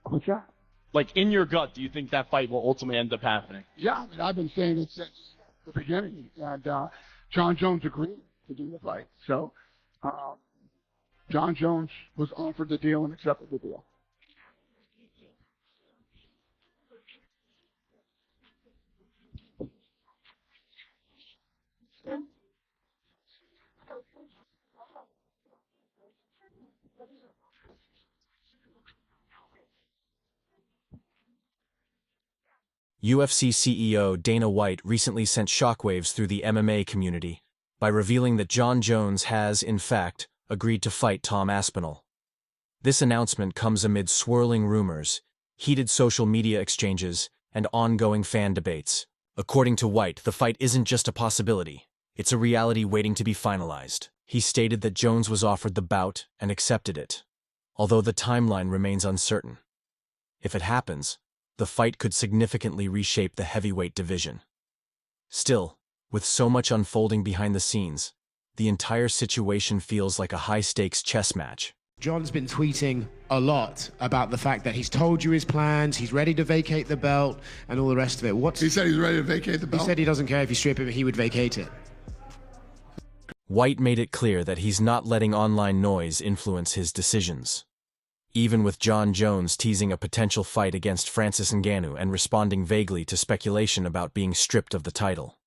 What's that? Like, in your gut, do you think that fight will ultimately end up happening? Yeah, I mean, I've been saying it since the beginning, and Jon Jones agreed to do the fight. So Jon Jones was offered the deal and accepted the deal. UFC CEO Dana White recently sent shockwaves through the MMA community by revealing that Jon Jones has, in fact, agreed to fight Tom Aspinall. This announcement comes amid swirling rumors, heated social media exchanges, and ongoing fan debates. According to White, the fight isn't just a possibility, it's a reality waiting to be finalized. He stated that Jones was offered the bout and accepted it, although the timeline remains uncertain. If it happens, the fight could significantly reshape the heavyweight division. Still, with so much unfolding behind the scenes, the entire situation feels like a high-stakes chess match. Jon's been tweeting a lot about the fact that he's told you his plans, he's ready to vacate the belt, and all the rest of it. He said he's ready to vacate the belt? He said he doesn't care if you strip him, he would vacate it. White made it clear that he's not letting online noise influence his decisions. Even with Jon Jones teasing a potential fight against Francis Ngannou and responding vaguely to speculation about being stripped of the title.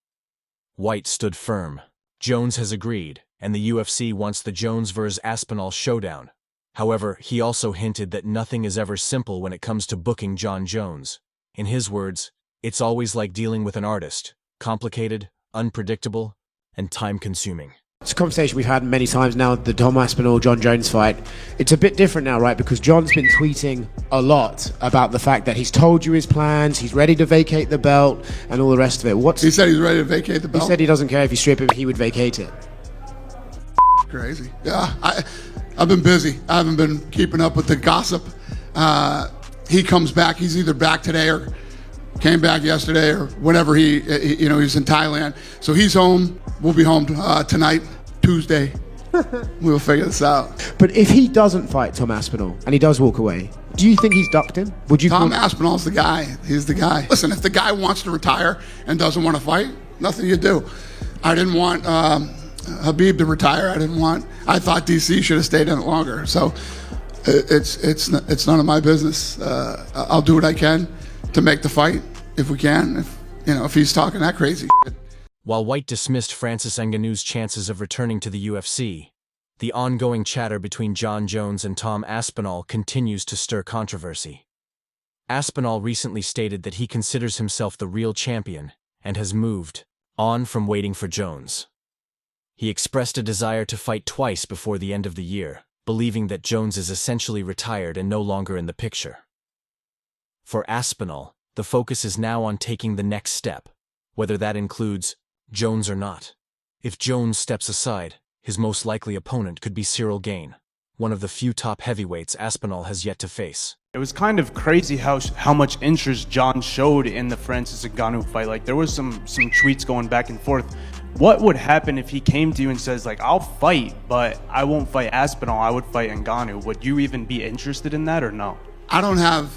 White stood firm. Jones has agreed, and the UFC wants the Jones vs. Aspinall showdown. However, he also hinted that nothing is ever simple when it comes to booking Jon Jones. In his words, it's always like dealing with an artist, complicated, unpredictable, and time-consuming. It's a conversation we've had many times now, the Tom Aspinall, Jon Jones fight. It's a bit different now, right? Because Jon's been tweeting a lot about the fact that he's told you his plans, he's ready to vacate the belt, and all the rest of it. He said he's ready to vacate the belt? He said he doesn't care if you strip him, he would vacate it. Crazy. Yeah, I've been busy. I haven't been keeping up with the gossip. He comes back. He's either back today or came back yesterday or whenever he's in Thailand. So he's home. We'll be home tonight, Tuesday. We'll figure this out. But if he doesn't fight Tom Aspinall and he does walk away, do you think he's ducked him? Would you? Tom Aspinall's the guy. He's the guy. Listen, if the guy wants to retire and doesn't want to fight, nothing you do. I didn't want Habib to retire. I thought DC should have stayed in it longer. So it's none of my business. I'll do what I can to make the fight if we can. If he's talking that crazy shit. While White dismissed Francis Ngannou's chances of returning to the UFC, the ongoing chatter between Jon Jones and Tom Aspinall continues to stir controversy. Aspinall recently stated that he considers himself the real champion and has moved on from waiting for Jones. He expressed a desire to fight twice before the end of the year, believing that Jones is essentially retired and no longer in the picture. For Aspinall, the focus is now on taking the next step, whether that includes Jones or not. If Jones steps aside, his most likely opponent could be Cyril Gane, one of the few top heavyweights Aspinall has yet to face. It was kind of crazy how much interest Jon showed in the Francis Ngannou fight. Like, there was some tweets going back and forth. What would happen if he came to you and says, like, I'll fight, but I won't fight Aspinall, I would fight Ngannou? Would you even be interested in that or no? I don't have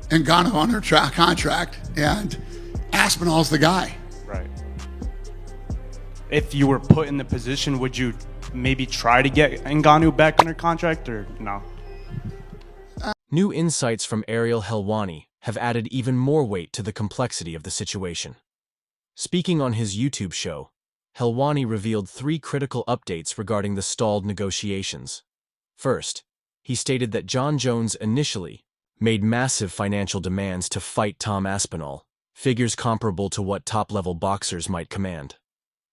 Ngannou on her contract, and Aspinall's the guy. Right. If you were put in the position, would you maybe try to get Ngannou back under contract or no? New insights from Ariel Helwani have added even more weight to the complexity of the situation. Speaking on his YouTube show, Helwani revealed 3 critical updates regarding the stalled negotiations. First, he stated that Jon Jones initially made massive financial demands to fight Tom Aspinall, figures comparable to what top-level boxers might command.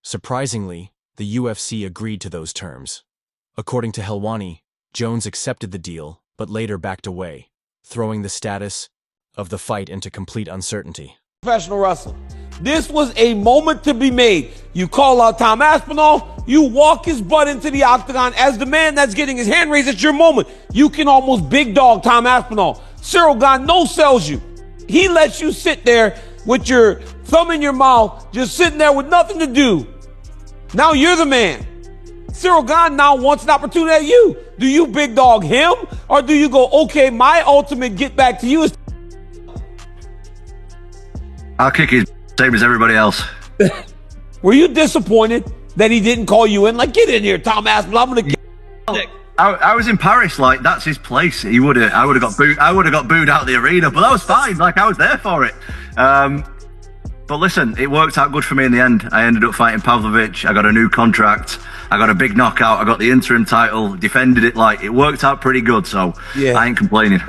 Surprisingly, the UFC agreed to those terms. According to Helwani, Jones accepted the deal, but later backed away, throwing the status of the fight into complete uncertainty. Professional wrestler. This was a moment to be made. You call out Tom Aspinall, you walk his butt into the octagon as the man that's getting his hand raised. It's your moment. You can almost big dog Tom Aspinall. Cyril Gane no-sells you. He lets you sit there with your thumb in your mouth, just sitting there with nothing to do. Now you're the man. Cyril Gane now wants an opportunity at you. Do you big dog him, or do you go, okay, my ultimate get back to you is... I'll kick his same as everybody else. Were you disappointed that he didn't call you in? Like, get in here, Tom Aspinall. I'm gonna get... I was in Paris, like that's his place. I would have got booed. I would have got booed out of the arena, but that was fine. Like I was there for it. But listen, it worked out good for me in the end. I ended up fighting Pavlovich. I got a new contract. I got a big knockout. I got the interim title. Defended it. Like it worked out pretty good. So yeah. I ain't complaining.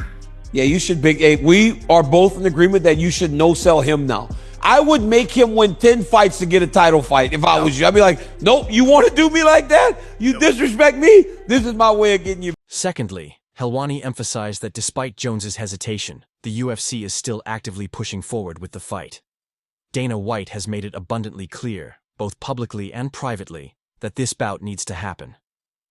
Yeah, you should we are both in agreement that you should no-sell him now. I would make him win 10 fights to get a title fight if I was you. I'd be like, nope, you want to do me like that? You disrespect me? This is my way of getting you. Secondly, Helwani emphasized that despite Jones's hesitation, the UFC is still actively pushing forward with the fight. Dana White has made it abundantly clear, both publicly and privately, that this bout needs to happen.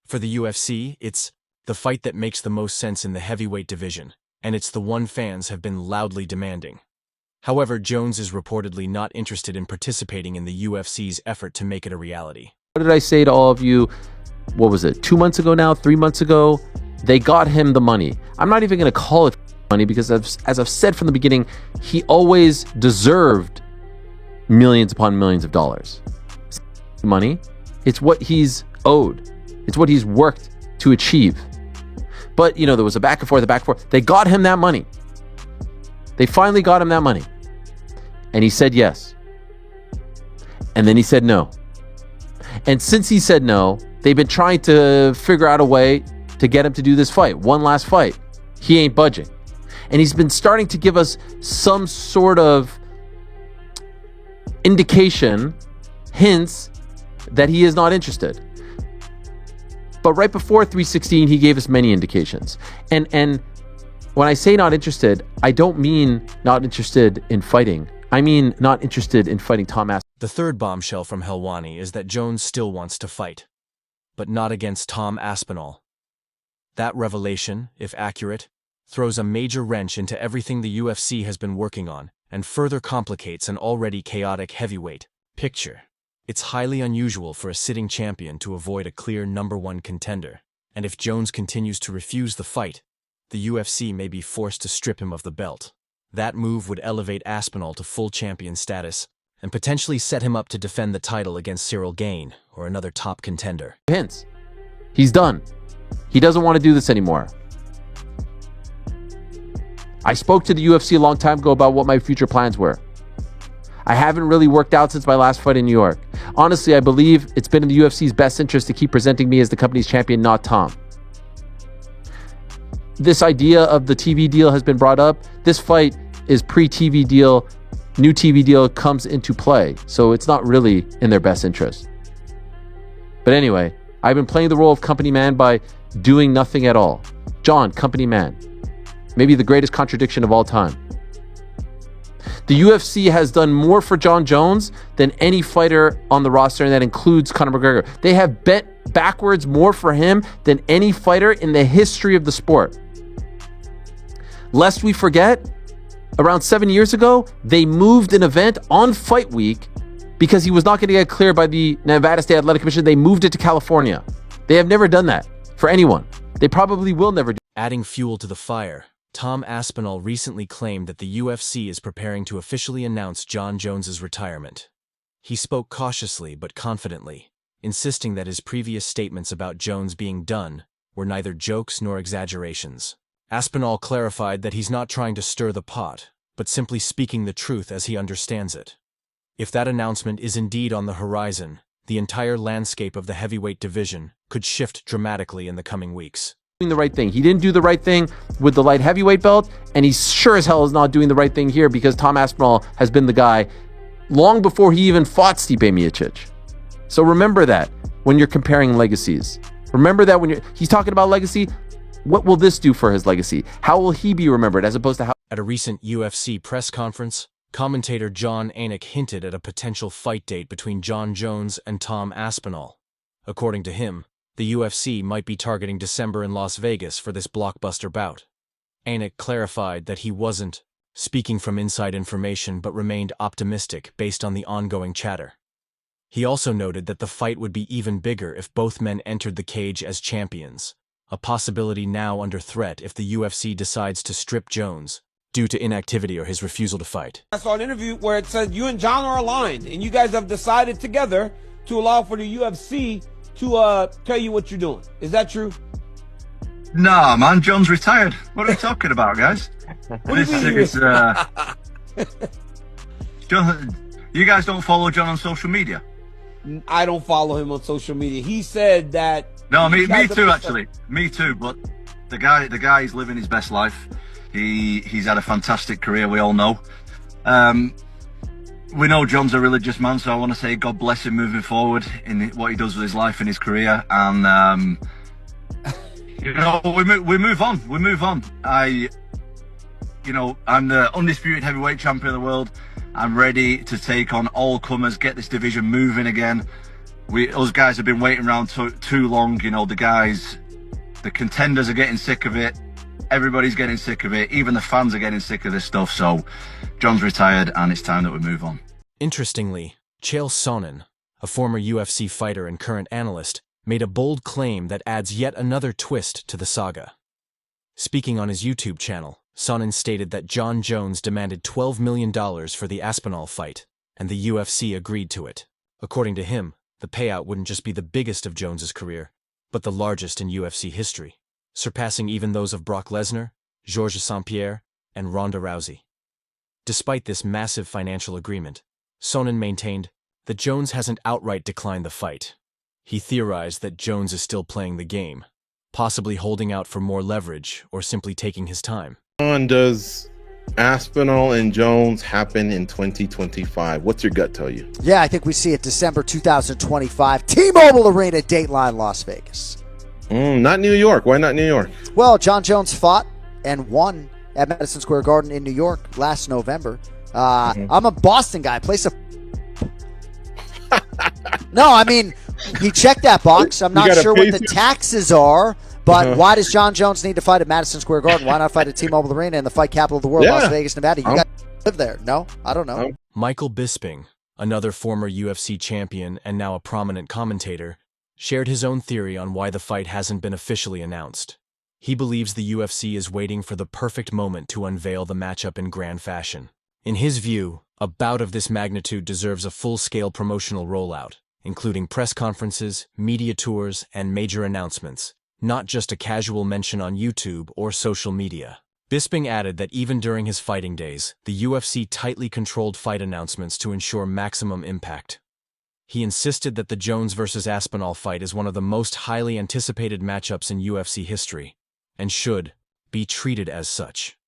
For the UFC, it's the fight that makes the most sense in the heavyweight division, and it's the one fans have been loudly demanding. However, Jones is reportedly not interested in participating in the UFC's effort to make it a reality. What did I say to all of you? What was it? 2 months ago now? 3 months ago? They got him the money. I'm not even going to call it money because as I've said from the beginning, he always deserved millions upon millions of dollars. It's money. It's what he's owed. It's what he's worked to achieve. But, you know, there was a back and forth. They got him that money. They finally got him that money. And he said yes. And then he said no. And since he said no, they've been trying to figure out a way to get him to do this fight. One last fight. He ain't budging. And he's been starting to give us some sort of indication, hints, that he is not interested. But right before 316, he gave us many indications. And when I say not interested, I don't mean not interested in fighting. I mean not interested in fighting Tom Aspinall. The third bombshell from Helwani is that Jones still wants to fight, but not against Tom Aspinall. That revelation, if accurate, throws a major wrench into everything the UFC has been working on and further complicates an already chaotic heavyweight picture. It's highly unusual for a sitting champion to avoid a clear #1 contender, and if Jones continues to refuse the fight, the UFC may be forced to strip him of the belt. That move would elevate Aspinall to full champion status and potentially set him up to defend the title against Cyril Gane or another top contender. Hints. He's done. He doesn't want to do this anymore. I spoke to the UFC a long time ago about what my future plans were. I haven't really worked out since my last fight in New York. Honestly, I believe it's been in the UFC's best interest to keep presenting me as the company's champion, not Tom. This idea of the TV deal has been brought up. This fight is pre-TV deal. New TV deal comes into play. So it's not really in their best interest. But anyway, I've been playing the role of company man by doing nothing at all. Jon, company man. Maybe the greatest contradiction of all time. The UFC has done more for Jon Jones than any fighter on the roster, and that includes Conor McGregor. They have bet backwards more for him than any fighter in the history of the sport. Lest we forget, around 7 years ago, they moved an event on fight week because he was not going to get cleared by the Nevada State Athletic Commission. They moved it to California. They have never done that for anyone. They probably will never do. Adding fuel to the fire, Tom Aspinall recently claimed that the UFC is preparing to officially announce Jon Jones's retirement. He spoke cautiously but confidently, insisting that his previous statements about Jones being done were neither jokes nor exaggerations. Aspinall clarified that he's not trying to stir the pot, but simply speaking the truth as he understands it. If that announcement is indeed on the horizon, the entire landscape of the heavyweight division could shift dramatically in the coming weeks. The right thing. He didn't do the right thing with the light heavyweight belt, and he sure as hell is not doing the right thing here because Tom Aspinall has been the guy long before he even fought Stipe Miocic. So remember that when you're comparing legacies. Remember that when he's talking about legacy, what will this do for his legacy? How will he be remembered as opposed to how... At a recent UFC press conference, commentator Jon Anik hinted at a potential fight date between Jon Jones and Tom Aspinall. According to him, the UFC might be targeting December in Las Vegas for this blockbuster bout. Anik clarified that he wasn't speaking from inside information but remained optimistic based on the ongoing chatter. He also noted that the fight would be even bigger if both men entered the cage as champions, a possibility now under threat if the UFC decides to strip Jones due to inactivity or his refusal to fight. I saw an interview where it said you and John are aligned, and you guys have decided together to allow for the UFC to tell you what you're doing. Is that true? Nah, man, John's retired. What are you talking about, guys? What do you mean? John, you guys don't follow John on social media? I don't follow him on social media. He said that. No, me too, actually. Me too. But the guy is living his best life. He's had a fantastic career. We all know. We know John's a religious man, so I want to say God bless him moving forward in what he does with his life and his career. And you know, we move on. We move on. I'm the undisputed heavyweight champion of the world. I'm ready to take on all comers, get this division moving again. Us guys have been waiting around too long. You know, the contenders are getting sick of it. Everybody's getting sick of it. Even the fans are getting sick of this stuff. So John's retired and it's time that we move on. Interestingly, Chael Sonnen, a former UFC fighter and current analyst, made a bold claim that adds yet another twist to the saga. Speaking on his YouTube channel, Sonnen stated that Jon Jones demanded $12 million for the Aspinall fight, and the UFC agreed to it. According to him, the payout wouldn't just be the biggest of Jones's career, but the largest in UFC history, surpassing even those of Brock Lesnar, Georges St-Pierre, and Ronda Rousey. Despite this massive financial agreement, Sonnen maintained that Jones hasn't outright declined the fight. He theorized that Jones is still playing the game, possibly holding out for more leverage or simply taking his time. Does Aspinall and Jones happen in 2025? What's your gut tell you? Yeah, I think we see it December 2025. T-Mobile Arena, Dateline, Las Vegas. Not New York. Why not New York? Well, Jon Jones fought and won at Madison Square Garden in New York last November. I'm a Boston guy. No, I mean, he checked that box. I'm not sure what the taxes are, but why does Jon Jones need to fight at Madison Square Garden? Why not fight at T-Mobile Arena in the fight capital of the world, Las Vegas, Nevada? You guys live there. No? I don't know. Michael Bisping, another former UFC champion and now a prominent commentator, shared his own theory on why the fight hasn't been officially announced. He believes the UFC is waiting for the perfect moment to unveil the matchup in grand fashion. In his view, a bout of this magnitude deserves a full-scale promotional rollout, including press conferences, media tours, and major announcements, not just a casual mention on YouTube or social media. Bisping added that even during his fighting days, the UFC tightly controlled fight announcements to ensure maximum impact. He insisted that the Jones vs. Aspinall fight is one of the most highly anticipated matchups in UFC history, and should be treated as such.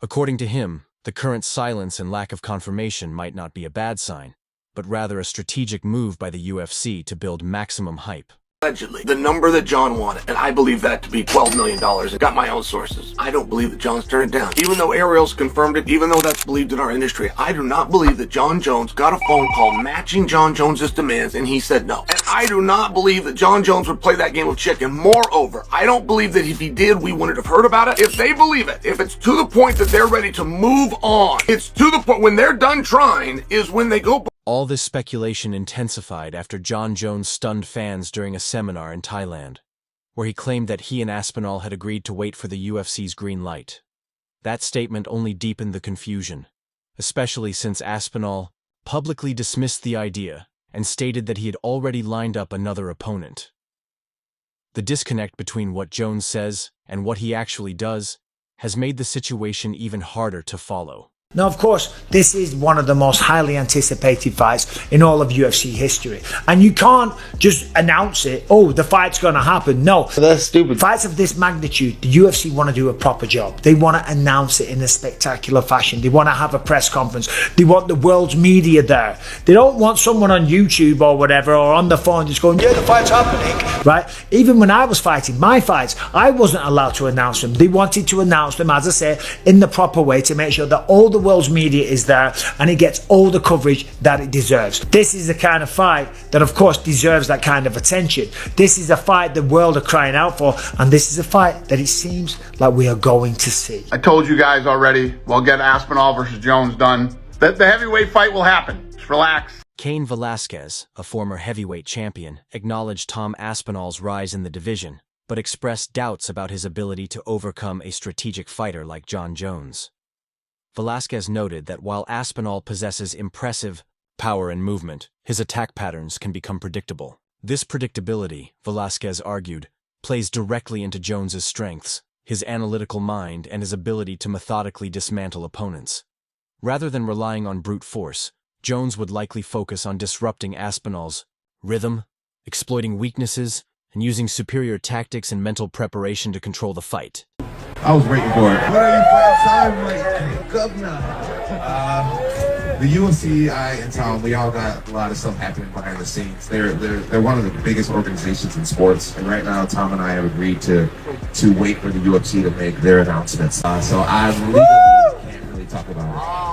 According to him, the current silence and lack of confirmation might not be a bad sign, but rather a strategic move by the UFC to build maximum hype. Allegedly, the number that John wanted, and I believe that to be $12 million. I got my own sources. I don't believe that John's turned it down. Even though Ariel's confirmed it, even though that's believed in our industry, I do not believe that Jon Jones got a phone call matching Jon Jones's demands and he said no. And I do not believe that Jon Jones would play that game of chicken. Moreover, I don't believe that if he did, we wouldn't have heard about it. If they believe it, if it's to the point that they're ready to move on, it's to the point when they're done trying is when they go. All this speculation intensified after Jon Jones stunned fans during a seminar in Thailand, where he claimed that he and Aspinall had agreed to wait for the UFC's green light. That statement only deepened the confusion, especially since Aspinall publicly dismissed the idea and stated that he had already lined up another opponent. The disconnect between what Jones says and what he actually does has made the situation even harder to follow. Now, of course, this is one of the most highly anticipated fights in all of UFC history. And you can't just announce it, oh, the fight's going to happen. No. That's stupid. Fights of this magnitude, the UFC want to do a proper job. They want to announce it in a spectacular fashion. They want to have a press conference. They want the world's media there. They don't want someone on YouTube or whatever or on the phone just going, yeah, the fight's happening, right? Even when I was fighting my fights, I wasn't allowed to announce them. They wanted to announce them, as I say, in the proper way to make sure that all the world's media is there and it gets all the coverage that it deserves. This is the kind of fight that, of course, deserves that kind of attention. This is a fight the world are crying out for, and this is a fight that it seems like we are going to see. I told you guys already, we'll get Aspinall versus Jones done. The heavyweight fight will happen. Just relax. Cain Velasquez, a former heavyweight champion, acknowledged Tom Aspinall's rise in the division, but expressed doubts about his ability to overcome a strategic fighter like Jon Jones. Velasquez noted that while Aspinall possesses impressive power and movement, his attack patterns can become predictable. This predictability, Velasquez argued, plays directly into Jones's strengths, his analytical mind and his ability to methodically dismantle opponents. Rather than relying on brute force, Jones would likely focus on disrupting Aspinall's rhythm, exploiting weaknesses, and using superior tactics and mental preparation to control the fight. I was waiting for it. What are you fighting time? Governor. The UFC, and Tom, we all got a lot of stuff happening behind the scenes. They're one of the biggest organizations in sports, and right now Tom and I have agreed to wait for the UFC to make their announcements. So I legally can't really talk about it.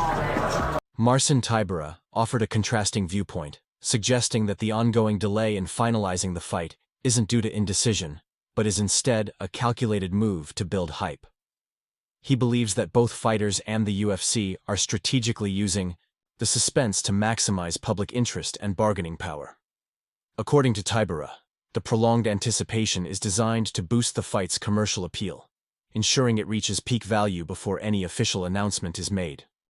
Marcin Tybura offered a contrasting viewpoint, suggesting that the ongoing delay in finalizing the fight isn't due to indecision, but is instead a calculated move to build hype. He believes that both fighters and the UFC are strategically using the suspense to maximize public interest and bargaining power. According to Tybura, the prolonged anticipation is designed to boost the fight's commercial appeal, ensuring it reaches peak value before any official announcement is made.